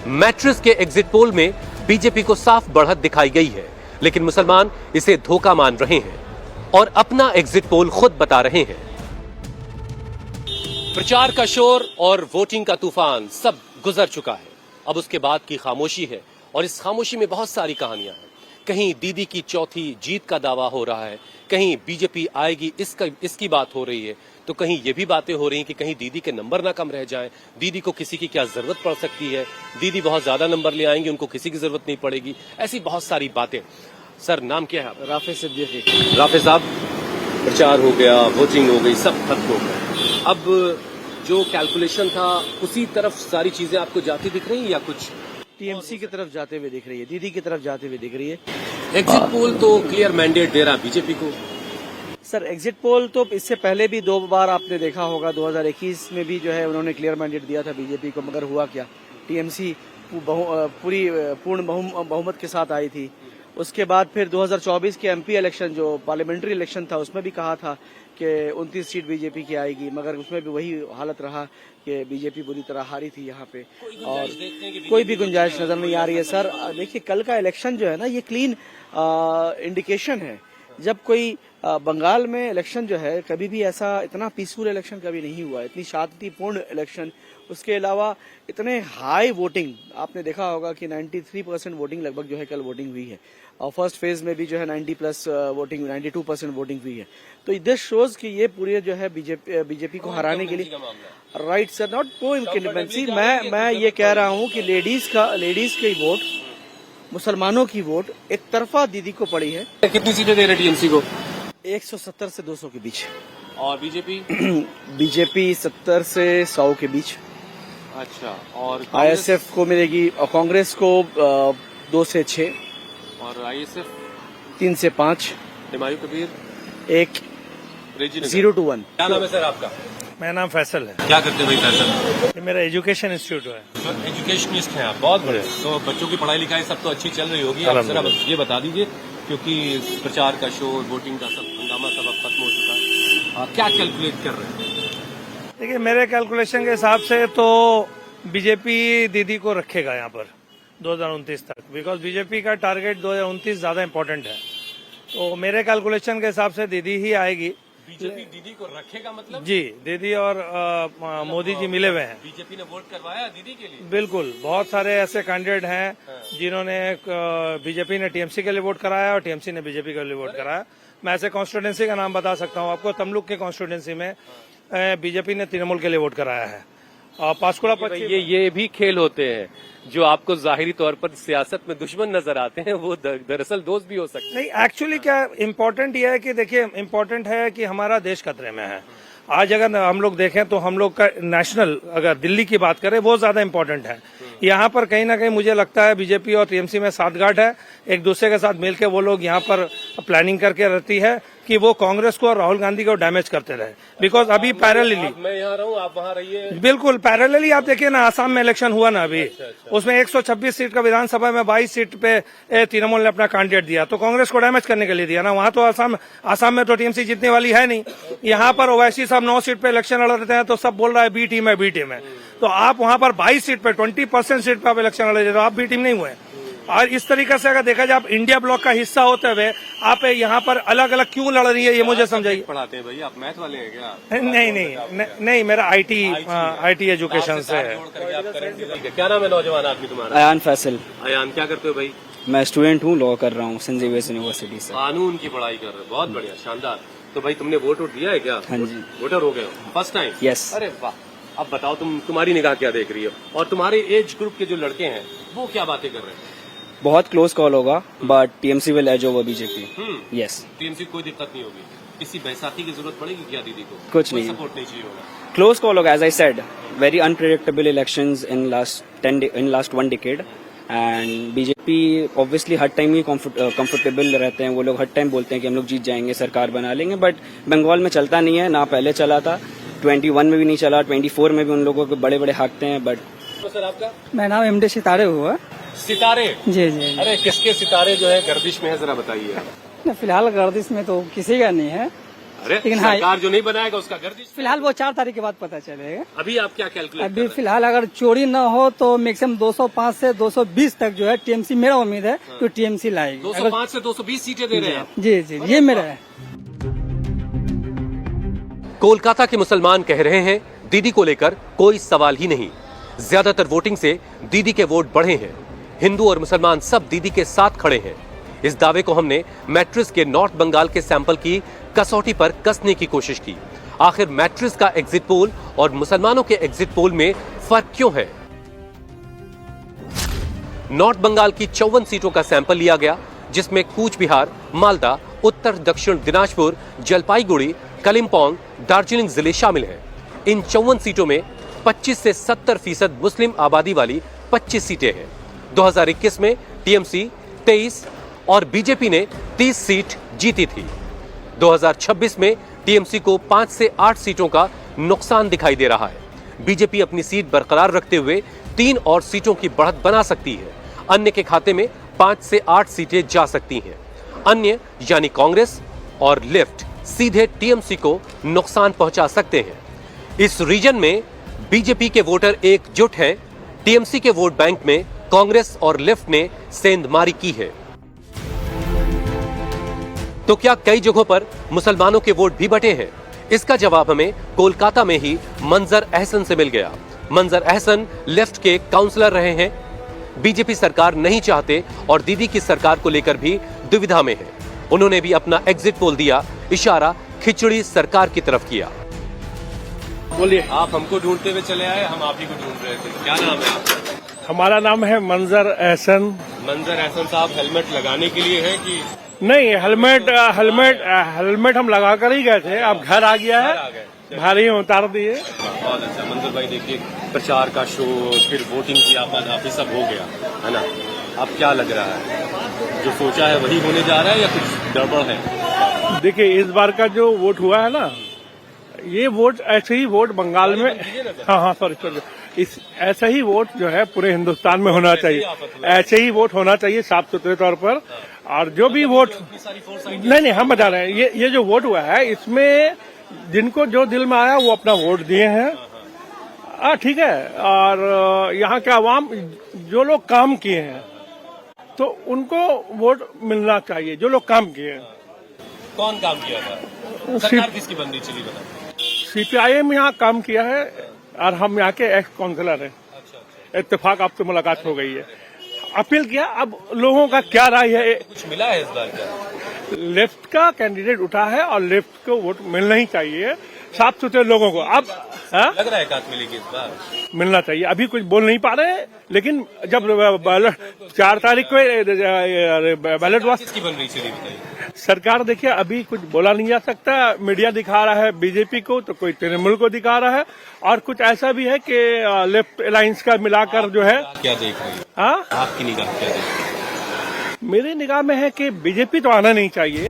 Matrix के exit poll में BJP को साफ बढ़त दिखाई गई है, लेकिन मुसलमान इसे धोखा मान रहे हैं और अपना एग्जिट पोल खुद बता रहे हैं। प्रचार का शोर और वोटिंग का तूफान सब गुजर चुका है। अब उसके बाद की खामोशी है और इस खामोशी में बहुत सारी कहानियां हैं। कहीं दीदी की चौथी जीत का दावा हो रहा है, कहीं बीजेपी आएगी इसकी बात हो रही है, तो कहीं ये भी बातें हो रही हैं कि कहीं दीदी के नंबर ना कम रह जाएं, दीदी को किसी की क्या जरूरत पड़ सकती है, दीदी बहुत ज्यादा नंबर ले आएंगी, उनको किसी की जरूरत नहीं पड़ेगी। ऐसी बहुत सारी बातें। सर, नाम क्या है आपका? राफे सिद्दीकी। राफे साहब, प्रचार हो गया, वोटिंग हो गई, सब खत्म हो गया। अब जो कैलकुलेशन था उसी तरफ सारी चीजें आपको जाती दिख रही है या कुछ टीएमसी की तरफ जाते हुए दिख रही है, दीदी की तरफ जाते हुए दिख रही है? एग्जिट पोल तो क्लियर मैंडेट दे रहा बीजेपी को। सर, एग्जिट पोल तो इससे पहले भी 2 बार आपने देखा होगा। 2021 में भी जो है उन्होंने क्लियर मैंडेट दिया था बीजेपी को, मगर हुआ क्या, टीएमसी पूर्ण बहुमत के साथ आई थी। उसके बाद फिर 2024 के एमपी इलेक्शन, जो पार्लियामेंट्री इलेक्शन था, उसमें भी कहा था कि 29 सीट बीजेपी की आएगी, मगर उसमें भी वही हालत रहा कि बीजेपी बुरी तरह हारी थी यहाँ पे और कोई भी गुंजाइश नजर नहीं आ रही है। सर देखिए, कल का इलेक्शन जो है ना, ये क्लीन इंडिकेशन है। जब कोई बंगाल में इलेक्शन जो है, कभी भी ऐसा इतना पीसफुल इलेक्शन कभी नहीं हुआ, इतनी शांतिपूर्ण इलेक्शन। उसके अलावा इतने हाई वोटिंग, आपने देखा होगा कि 93% वोटिंग लगभग जो है कल वोटिंग हुई है और फर्स्ट फेज में भी जो है 90+ वोटिंग, 92% वोटिंग हुई है। तो दिस शोज कि ये पूरे जो है बीजेपी को हराने के लिए राइट सर, नॉट को इनकन्वीनियंसी। मैं ये कह रहा हूँ कि लेडीज की वोट, मुसलमानों की वोट एक तरफा दीदी को पड़ी है। कितनी सीटें दे रहे टीएमसी को? 170 से 200 के बीच। और बीजेपी? बीजेपी 70 से 100 के बीच। अच्छा। और आईएसएफ को मिलेगी और कांग्रेस को 2 से 6 और आईएसएफ 3 से 5। हुमायूं कबीर 1 0 to 1। क्या नाम है सर आपका? मेरा नाम फैसल है। क्या करते हैं भाई फैसल? ये मेरा एजुकेशन इंस्टीट्यूट है। तो एजुकेशनिस्ट हैं आप, बहुत बड़े। तो बच्चों की पढ़ाई लिखाई सब तो अच्छी चल रही होगी। आप जरा ये बता दीजिए, क्योंकि प्रचार का शोर, वोटिंग का सब हंगामा सब अब खत्म हो चुका है, आप क्या कैलकुलेट कर रहे हैं? देखिए, मेरे कैलकुलेशन के हिसाब से तो बीजेपी दीदी को रखेगा यहाँ पर 2029 तक, बिकॉज बीजेपी का टारगेट 2029 ज्यादा इम्पोर्टेंट है। तो मेरे कैलकुलेशन के हिसाब से दीदी ही आएगी। बीजेपी दीदी को रखेगा मतलब? जी, दीदी और मोदी जी मिले हुए हैं। बीजेपी ने वोट करवाया दीदी के लिए? बिल्कुल, बहुत सारे ऐसे कैंडिडेट हैं जिन्होंने बीजेपी ने टीएमसी के लिए वोट कराया और टीएमसी ने बीजेपी के लिए वोट कराया। मैं ऐसे कॉन्स्टिट्यूंसी का नाम बता सकता हूँ आपको। तमलुक के कॉन्स्टिट्यूंसी में बीजेपी ने तृणमूल के लिए वोट कराया है। और पांचकुड़ा पश्चिम, ये भी खेल होते हैं जो आपको जाहिरी तौर पर सियासत में दुश्मन नजर आते हैं, वो दरअसल दोस्त भी हो सकते हैं। नहीं, एक्चुअली क्या इम्पोर्टेंट ये है कि देखिए, इम्पोर्टेंट है कि हमारा देश खतरे में है। आज अगर हम लोग देखें तो हम लोग का नेशनल, अगर दिल्ली की बात करें, वो ज्यादा इम्पोर्टेंट है। यहाँ पर कहीं ना कहीं मुझे लगता है बीजेपी और टीएमसी में साठगांठ है। एक दूसरे के साथ मिलकर वो लोग यहाँ पर प्लानिंग करके रहती है कि वो कांग्रेस को और राहुल गांधी को डैमेज करते रहे। बिकॉज अभी पैरेलली, मैं यहाँ रहूँ, आप वहाँ रहिए। बिल्कुल पैरेलली आप देखिए ना, आसाम में इलेक्शन हुआ ना अभी, उसमें 126 सीट का विधानसभा में 22 सीट पे तृणमूल ने अपना कैंडिडेट दिया, तो कांग्रेस को डैमेज करने के लिए दिया ना। वहां तो आसाम में तो टीएमसी जीतने वाली है नहीं। यहाँ पर ओवैसी साहब 9 सीट पे इलेक्शन लड़ रहे हैं, तो सब बोल रहा है बी टीम है, बी टीम है। तो आप वहां पर 22 सीट पे 20% सीट पे आप इलेक्शन लड़ रहे हैं, तो आप बी टीम नहीं हुए। और इस तरीके से अगर देखा जाए, आप इंडिया ब्लॉक का हिस्सा होते हुए आप यहाँ पर अलग अलग क्यों लड़ रही है, ये मुझे समझाइए। पढ़ाते हैं भाई, आप मैथ वाले हैं क्या? नहीं, मेरा आईटी एजुकेशन से है। क्या नाम है नौजवान आदमी तुम्हारा? अयान फैसल। अयान, क्या करते हो भाई? मैं स्टूडेंट हूँ, लॉ कर रहा हूँ सेंट जेवियर्स यूनिवर्सिटी से। कानून की पढ़ाई कर रहे हो, बहुत बढ़िया, शानदार। तो भाई तुमने वोट दिया है क्या? हाँ जी। वोटर हो गए हो फर्स्ट टाइम? यस। अरे वाह। अब बताओ, तुम्हारी निगाह क्या देख रही हो, और तुम्हारे एज ग्रुप के जो लड़के हैं वो क्या बातें कर रहे हैं? बहुत क्लोज कॉल होगा, but TMC will edge over BJP. Yes. TMC को कोई दिक्कत नहीं होगी? किसी बैसाखी की जरूरत पड़ेगी क्या दीदी को? कुछ नहीं, सपोर्ट नहीं चाहिए होगा? क्लोज कॉल होगा, as I said, very unpredictable elections in last 1 decade, and BJP obviously हर टाइम ही कंफर्टेबल रहते हैं। वो लोग हर टाइम बोलते हैं कि हम लोग जीत जाएंगे, सरकार बना लेंगे, बट बंगाल में चलता नहीं है ना। पहले चला था, 21 में भी नहीं चला, 24 में भी उन लोगों के बड़े बड़े हाकते हैं। बट सर, आपका? मेरा नाम एमडी सितारे हुआ। सितारे? जी जी। अरे किसके सितारे जो है गर्दिश में है, जरा बताइए। फिलहाल गर्दिश में तो किसी का नहीं है। अरे लेकिन हाँ सरकार जो नहीं बनाएगा उसका गर्दिश। फिलहाल वो 4 तारीख के बाद पता चलेगा। अभी आप क्या कैलकुलेट अभी फिलहाल अगर चोरी न हो तो मैक्सिमम 205 से 220 तक जो है टीएमसी, मेरा उम्मीद है तो टीएमसी लाएगी। 205 से 220 सीटें दे रहे हैं आप। जी जी, ये मेरा है। कोलकाता के मुसलमान कह रहे हैं दीदी को लेकर कोई सवाल ही नहीं। ज्यादातर वोटिंग से दीदी के वोट बढ़े हैं। हिंदू और मुसलमान सब दीदी के साथ खड़े हैं। इस दावे को हमने मैट्रिक्स के नॉर्थ बंगाल के सैंपल की कसौटी पर कसने की कोशिश की। आखिर मैट्रिक्स का एग्जिट पोल और मुसलमानों के एग्जिट पोल में फर्क क्यों है? नॉर्थ बंगाल की 54 सीटों का सैंपल लिया गया, जिसमें कूच बिहार, मालदा, उत्तर दक्षिण दिनाजपुर, जलपाईगुड़ी, कलिम्पोंग, दार्जिलिंग जिले शामिल हैं। इन 54 सीटों में 25 से 70% मुस्लिम आबादी वाली 25 सीटें हैं। 2021 में टीएमसी 23 और बीजेपी ने 30 सीट जीती थी। 2026 में टीएमसी को 5 से 8 सीटों का नुकसान दिखाई दे रहा है। बीजेपी अपनी सीट बरकरार रखते हुए 3 और सीटों की बढ़त बना सकती है। अन्य के खाते में 5 से 8 सीटें जा सकती हैं। अन्य यानी कांग्रेस और लेफ्ट सीधे टीएमसी को नुकसान पहुंचा सकते हैं। इस रीजन में बीजेपी के वोटर एकजुट हैं। टीएमसी के वोट बैंक में कांग्रेस और लेफ्ट ने सेंधमारी की है। तो क्या कई जगहों पर मुसलमानों के वोट भी बटे हैं? इसका जवाब हमें कोलकाता में ही मंजर अहसन से मिल गया। मंजर अहसन लेफ्ट के काउंसलर रहे हैं। बीजेपी सरकार नहीं चाहते और दीदी की सरकार को लेकर भी दुविधा में है। उन्होंने भी अपना एग्जिट पोल दिया, इशारा खिचड़ी सरकार की तरफ किया। बोलिए। आप हमको ढूंढते हुए चले आए, हम आप ही को ढूंढ रहे थे। क्या नाम है आपका? हमारा नाम है मंजर एहसन। मंजर अहसन साहब, हेलमेट लगाने के लिए है कि नहीं, हेलमेट हम लगा कर ही गए थे। अब घर आ गया है, भारी उतार दिए। बहुत अच्छा मंजर भाई, देखिए प्रचार का शो, फिर वोटिंग की आप सब हो गया है ना। अब क्या लग रहा है, जो सोचा है वही होने जा रहा है या कुछ गड़बड़ है? देखिए, इस बार का जो वोट हुआ है ना, ये वोट ऐसे ही वोट बंगाल में, हाँ सॉरी, इस ऐसा ही वोट जो है पूरे हिंदुस्तान में होना चाहिए। ऐसे ही वोट होना चाहिए साफ सुथरे तौर पर। और जो भी वोट, नहीं हम बता रहे हैं, ये जो वोट हुआ है इसमें जिनको जो दिल में आया वो अपना वोट दिए हैं। ठीक है। और यहाँ के आवाम जो लोग काम किए हैं तो उनको वोट मिलना चाहिए, जो लोग काम किए हैं। कौन काम किया था? सरकार किसकी बंदी चली बता? सीपीआईएम यहाँ काम किया है और हम यहाँ के एक्स काउंसलर हैं। अच्छा। इत्तेफाक आपसे मुलाकात हो गई है, अपील किया। अब लोगों का क्या राय है? कुछ मिला है इस बार क्या? लेफ्ट का कैंडिडेट उठा है और लेफ्ट को वोट मिलना ही चाहिए, साफ सुथरे लोगों को। अब लग रहा है कात मिलेगी इस बार, मिलना चाहिए। अभी कुछ बोल नहीं पा रहे, लेकिन जब 4 तारीख को बैलेट किसकी बन रही चली बताइए? सरकार देखिए, अभी कुछ बोला नहीं जा सकता। मीडिया दिखा रहा है बीजेपी को, तो कोई तृणमूल को दिखा रहा है, और कुछ ऐसा भी है कि लेफ्ट अलायंस का मिलाकर जो है। क्या देख रही है? हाँ, आपकी निगाह क्या देख रही है? मेरी निगाह में है कि बीजेपी तो आना नहीं चाहिए।